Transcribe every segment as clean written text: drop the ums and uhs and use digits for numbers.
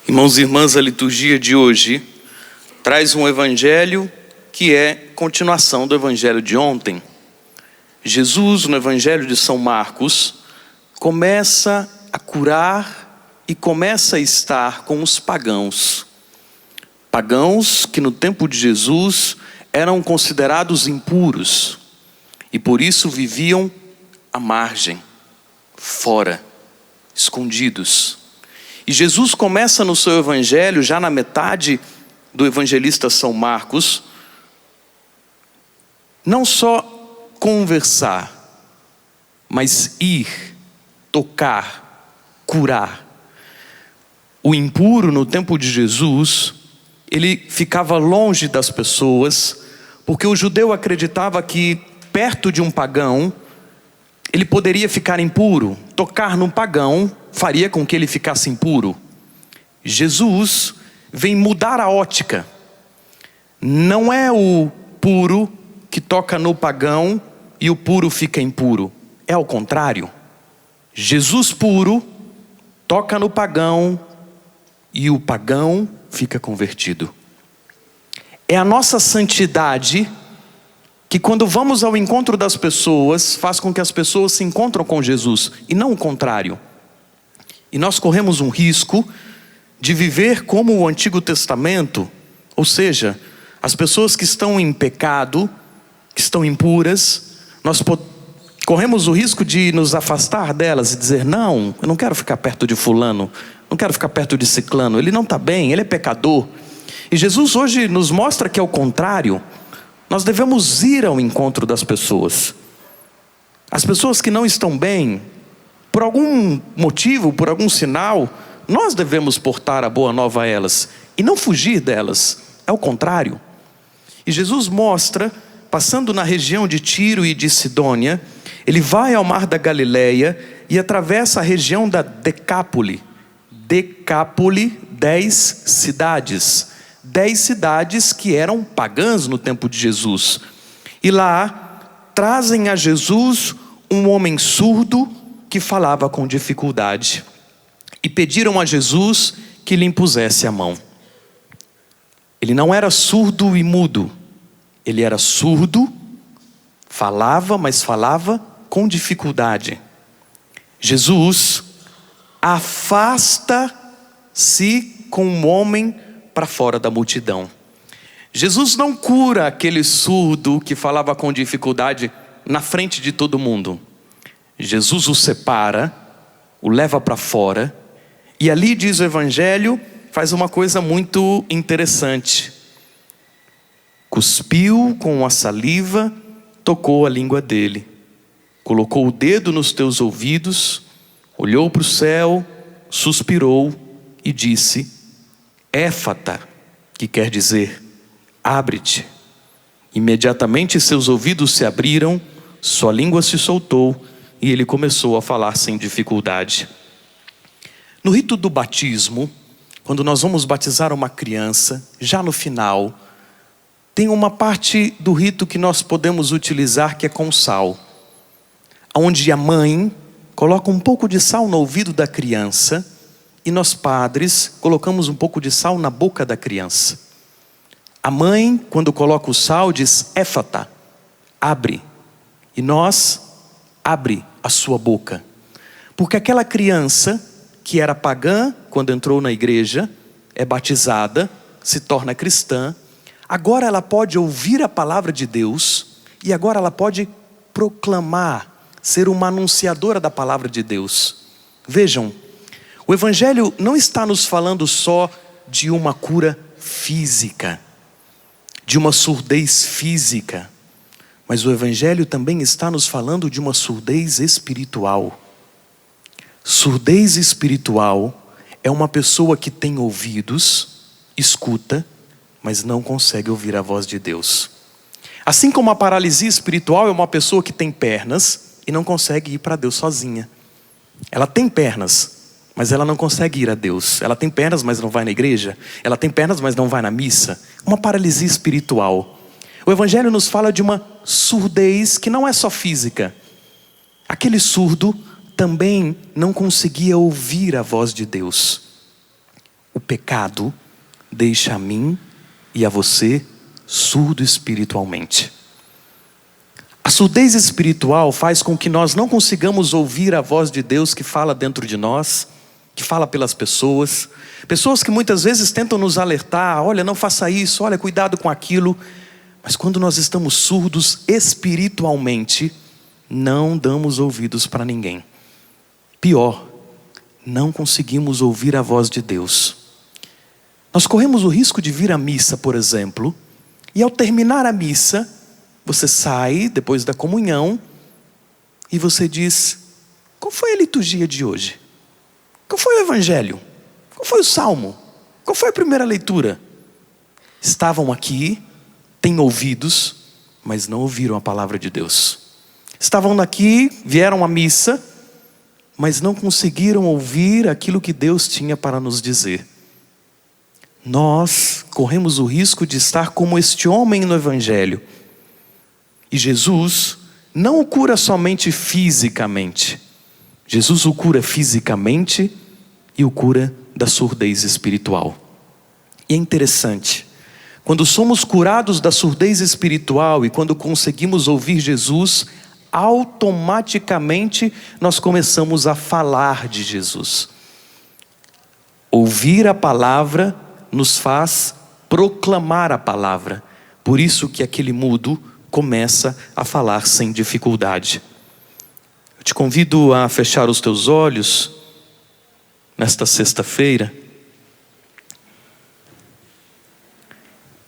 Irmãos e irmãs, a liturgia de hoje traz um evangelho que é continuação do evangelho de ontem. Jesus, no evangelho de São Marcos, começa a curar e começa a estar com os pagãos. Pagãos que no tempo de Jesus eram considerados impuros e por isso viviam à margem, fora, escondidos. E Jesus começa no seu evangelho, já na metade do evangelista São Marcos, não só conversar, mas ir, tocar, curar. O impuro no tempo de Jesus, ele ficava longe das pessoas, porque o judeu acreditava que perto de um pagão, ele poderia ficar impuro. Tocar num pagão faria com que ele ficasse impuro. Jesus vem mudar a ótica. Não é o puro que toca no pagão e o puro fica impuro. É ao contrário. Jesus puro toca no pagão e o pagão fica convertido. É a nossa santidade que, quando vamos ao encontro das pessoas, faz com que as pessoas se encontrem com Jesus e não o contrário. E nós corremos um risco de viver como o Antigo Testamento, ou seja, as pessoas que estão em pecado, que estão impuras, nós corremos o risco de nos afastar delas e dizer: não, eu não quero ficar perto de fulano, não quero ficar perto de ciclano, ele não está bem, ele é pecador. E Jesus hoje nos mostra que é o contrário. Nós devemos ir ao encontro das pessoas. As pessoas que não estão bem, por algum motivo, por algum sinal, nós devemos portar a boa nova a elas e não fugir delas. É o contrário. E Jesus mostra, passando na região de Tiro e de Sidônia, ele vai ao mar da Galileia e atravessa a região da Decápole. Decápole, 10 cidades. 10 cidades que eram pagãs no tempo de Jesus. E lá trazem a Jesus um homem surdo que falava com dificuldade. E pediram a Jesus que lhe impusesse a mão. Ele não era surdo e mudo. Ele era surdo, falava, mas falava com dificuldade. Jesus afasta-se com um homem para fora da multidão. Jesus não cura aquele surdo que falava com dificuldade na frente de todo mundo. Jesus o separa, o leva para fora, e ali, diz o Evangelho, faz uma coisa muito interessante. Cuspiu com a saliva, tocou a língua dele, colocou o dedo nos teus ouvidos, olhou para o céu, suspirou e disse: Éfata, que quer dizer, abre-te. Imediatamente seus ouvidos se abriram, sua língua se soltou e ele começou a falar sem dificuldade. No rito do batismo, quando nós vamos batizar uma criança, já no final, tem uma parte do rito que nós podemos utilizar que é com sal, onde a mãe coloca um pouco de sal no ouvido da criança e nós padres colocamos um pouco de sal na boca da criança. A mãe, quando coloca o sal, diz: Éfata, abre. E nós, abre a sua boca. Porque aquela criança que era pagã, quando entrou na igreja, é batizada, se torna cristã, agora ela pode ouvir a palavra de Deus e agora ela pode proclamar, ser uma anunciadora da palavra de Deus. Vejam, o Evangelho não está nos falando só de uma cura física, de uma surdez física, mas o Evangelho também está nos falando de uma surdez espiritual. Surdez espiritual é uma pessoa que tem ouvidos, escuta, mas não consegue ouvir a voz de Deus. Assim como a paralisia espiritual é uma pessoa que tem pernas e não consegue ir para Deus sozinha. Ela tem pernas, mas ela não consegue ir a Deus. Ela tem pernas, mas não vai na igreja. Ela tem pernas, mas não vai na missa. Uma paralisia espiritual. O Evangelho nos fala de uma surdez que não é só física. Aquele surdo também não conseguia ouvir a voz de Deus. O pecado deixa a mim e a você surdo espiritualmente. A surdez espiritual faz com que nós não consigamos ouvir a voz de Deus que fala dentro de nós, que fala pelas pessoas. Pessoas que muitas vezes tentam nos alertar: olha, não faça isso, olha, cuidado com aquilo. Mas quando nós estamos surdos espiritualmente, não damos ouvidos para ninguém. Pior, não conseguimos ouvir a voz de Deus. Nós corremos o risco de vir à missa, por exemplo, e ao terminar a missa, você sai depois da comunhão e você diz: qual foi a liturgia de hoje? Qual foi o evangelho? Qual foi o salmo? Qual foi a primeira leitura? Estavam aqui, têm ouvidos, mas não ouviram a palavra de Deus. Estavam aqui, vieram à missa, mas não conseguiram ouvir aquilo que Deus tinha para nos dizer. Nós corremos o risco de estar como este homem no evangelho. E Jesus não o cura somente fisicamente. Jesus o cura fisicamente e o cura da surdez espiritual. E é interessante, quando somos curados da surdez espiritual e quando conseguimos ouvir Jesus, automaticamente nós começamos a falar de Jesus. Ouvir a palavra nos faz proclamar a palavra. Por isso que aquele mudo começa a falar sem dificuldade. Eu te convido a fechar os teus olhos nesta sexta-feira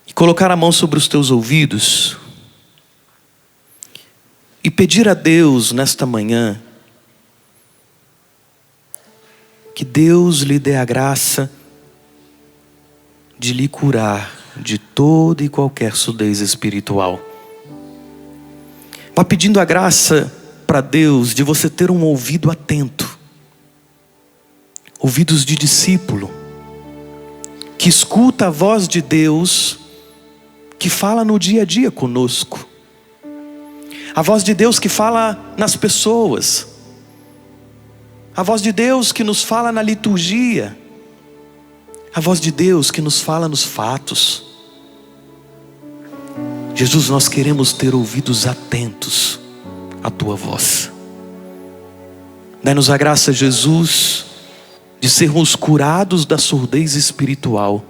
e colocar a mão sobre os teus ouvidos e pedir a Deus nesta manhã que Deus lhe dê a graça de lhe curar de toda e qualquer surdez espiritual. Vá pedindo a graça para Deus de você ter um ouvido atento, ouvidos de discípulo, que escuta a voz de Deus, que fala no dia a dia conosco. A voz de Deus que fala nas pessoas. A voz de Deus que nos fala na liturgia. A voz de Deus que nos fala nos fatos. Jesus, nós queremos ter ouvidos atentos à tua voz. Dai-nos a graça, Jesus, de sermos curados da surdez espiritual.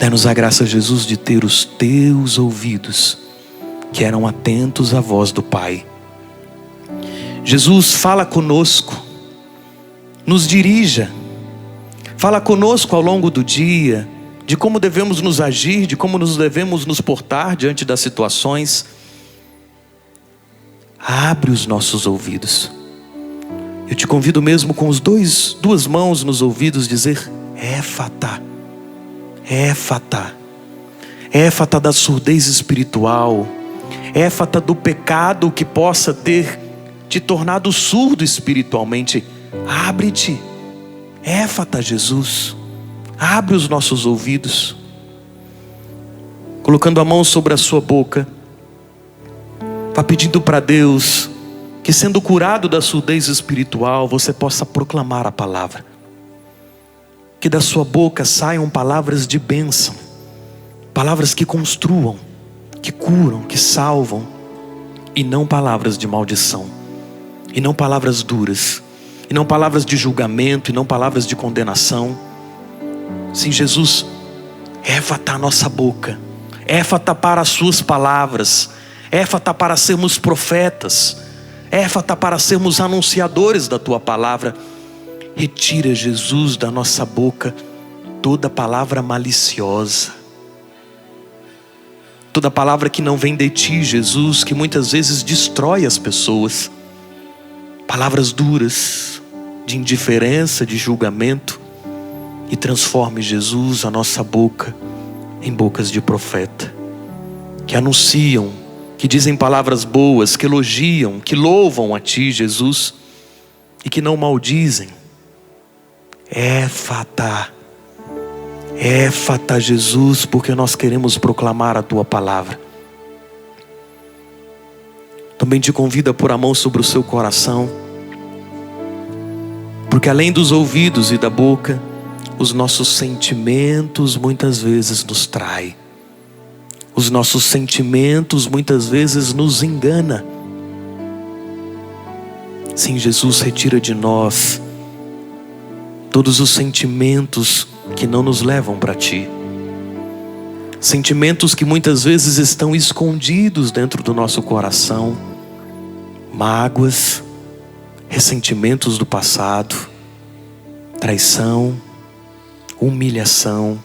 Dai-nos a graça, Jesus, de ter os teus ouvidos que eram atentos à voz do Pai. Jesus, fala conosco, nos dirija, fala conosco ao longo do dia, de como devemos nos agir, de como nos devemos nos portar diante das situações. Abre os nossos ouvidos. Eu te convido mesmo com duas mãos nos ouvidos, dizer: Éfata, Éfata, Éfata da surdez espiritual, Éfata do pecado que possa ter te tornado surdo espiritualmente. Abre-te, Éfata, Jesus. Abre os nossos ouvidos. Colocando a mão sobre a sua boca, vá pedindo para Deus que, sendo curado da surdez espiritual, você possa proclamar a palavra. Que da sua boca saiam palavras de bênção, palavras que construam, que curam, que salvam, e não palavras de maldição, e não palavras duras, e não palavras de julgamento, e não palavras de condenação. Sim, Jesus, éfata a nossa boca, éfata para as suas palavras, éfata para sermos profetas, éfata para sermos anunciadores da tua palavra. Retira, Jesus, da nossa boca toda palavra maliciosa, toda palavra que não vem de ti, Jesus, que muitas vezes destrói as pessoas. Palavras duras, de indiferença, de julgamento. E transforme, Jesus, a nossa boca em bocas de profeta, que anunciam, que dizem palavras boas, que elogiam, que louvam a ti, Jesus, e que não maldizem. Éfata, Éfata, Jesus, porque nós queremos proclamar a tua palavra. Também te convido a pôr a mão sobre o seu coração, Porque além dos ouvidos e da boca, os nossos sentimentos muitas vezes nos traem. Os nossos sentimentos muitas vezes nos enganam. Sim, Jesus, retira de nós todos os sentimentos que não nos levam para Ti. Sentimentos que muitas vezes estão escondidos dentro do nosso coração. Mágoas, ressentimentos do passado, traição, humilhação.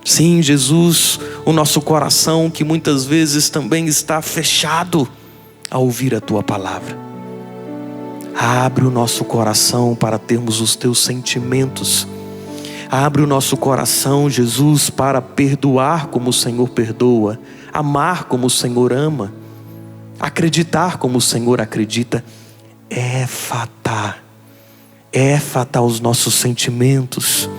Sim, Jesus, o nosso coração que muitas vezes também está fechado a ouvir a Tua palavra. Abre o nosso coração para termos os Teus sentimentos. Abre o nosso coração, Jesus, para perdoar como o Senhor perdoa, amar como o Senhor ama, acreditar como o Senhor acredita. Éfata os nossos sentimentos,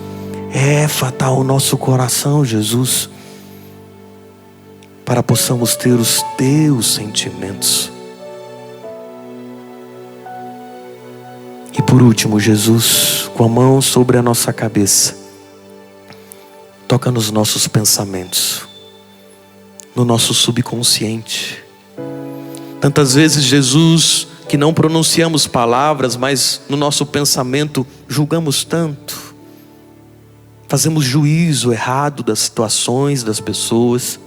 éfata o nosso coração, Jesus, para possamos ter os Teus sentimentos. E por último, Jesus, com a mão sobre a nossa cabeça, toca nos nossos pensamentos, no nosso subconsciente. Tantas vezes, Jesus, que não pronunciamos palavras, mas no nosso pensamento julgamos tanto, fazemos juízo errado das situações, das pessoas.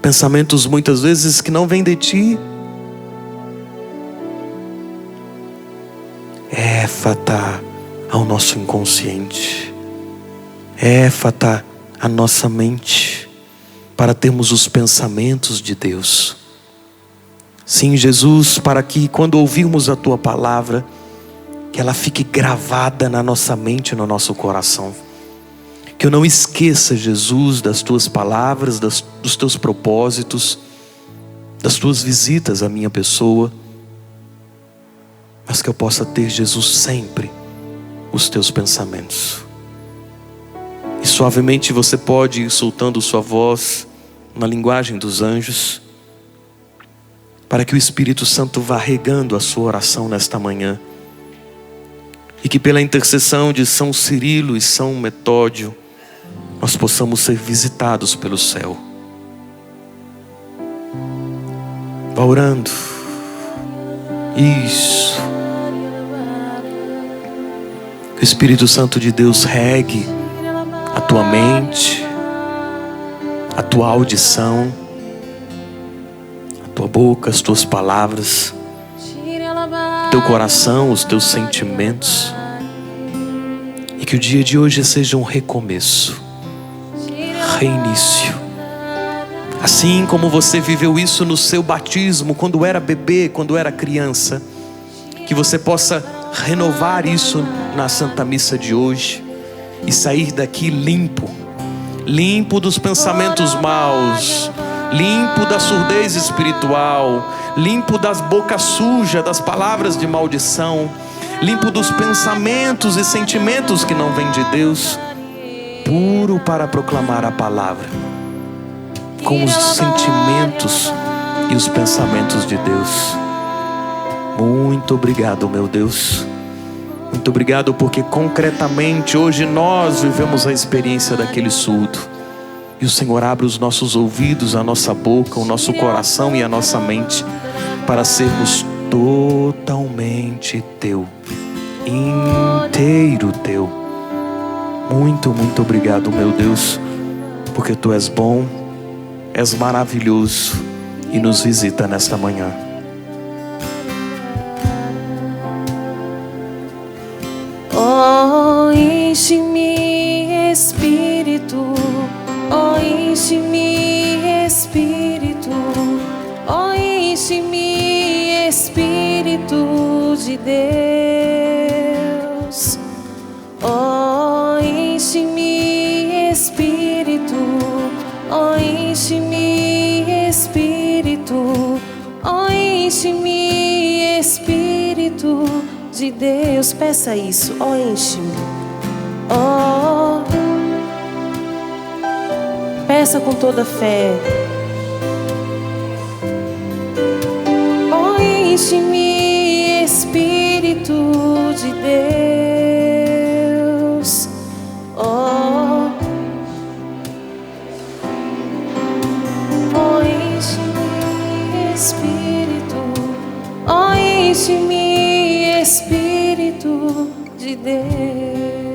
Pensamentos muitas vezes que não vêm de Ti. Éfata ao nosso inconsciente, éfata a nossa mente, para termos os pensamentos de Deus. Sim, Jesus, para que quando ouvirmos a Tua palavra, que ela fique gravada na nossa mente e no nosso coração. Que eu não esqueça, Jesus, das Tuas palavras, dos Teus propósitos, das Tuas visitas à minha pessoa, mas que eu possa ter, Jesus, sempre os Teus pensamentos. E suavemente você pode ir soltando sua voz na linguagem dos anjos, para que o Espírito Santo vá regando a sua oração nesta manhã. E que pela intercessão de São Cirilo e São Metódio, nós possamos ser visitados pelo céu. Vá orando. Isso. Que o Espírito Santo de Deus regue a tua mente, a tua audição, a tua boca, as tuas palavras, teu coração, os teus sentimentos. E que o dia de hoje seja um recomeço, reinício. Assim como você viveu isso no seu batismo, quando era bebê, quando era criança, que você possa renovar isso na Santa Missa de hoje e sair daqui limpo, limpo dos pensamentos maus, limpo da surdez espiritual, limpo das bocas sujas, das palavras de maldição, limpo dos pensamentos e sentimentos que não vêm de Deus, puro para proclamar a palavra, com os sentimentos e os pensamentos de Deus. Muito obrigado, meu Deus. Muito obrigado porque concretamente hoje nós vivemos a experiência daquele surdo. E o Senhor abre os nossos ouvidos, a nossa boca, o nosso coração e a nossa mente para sermos totalmente Teu, inteiro Teu. Muito, muito obrigado, meu Deus, porque Tu és bom, és maravilhoso e nos visita nesta manhã. Oh, enche-me, Espírito. Oh, enche-me, Espírito. Oh, enche-me, Espírito de Deus. Oh, enche-me, Espírito. Oh, enche-me, Espírito. Oh, enche-me, Espírito de Deus. Peça isso. Oh, enche-me. Oh, peça com toda fé. Oh, enche-me, Espírito de Deus. Oh, oh, enche-me, Espírito. Oh, enche-me, Espírito de Deus.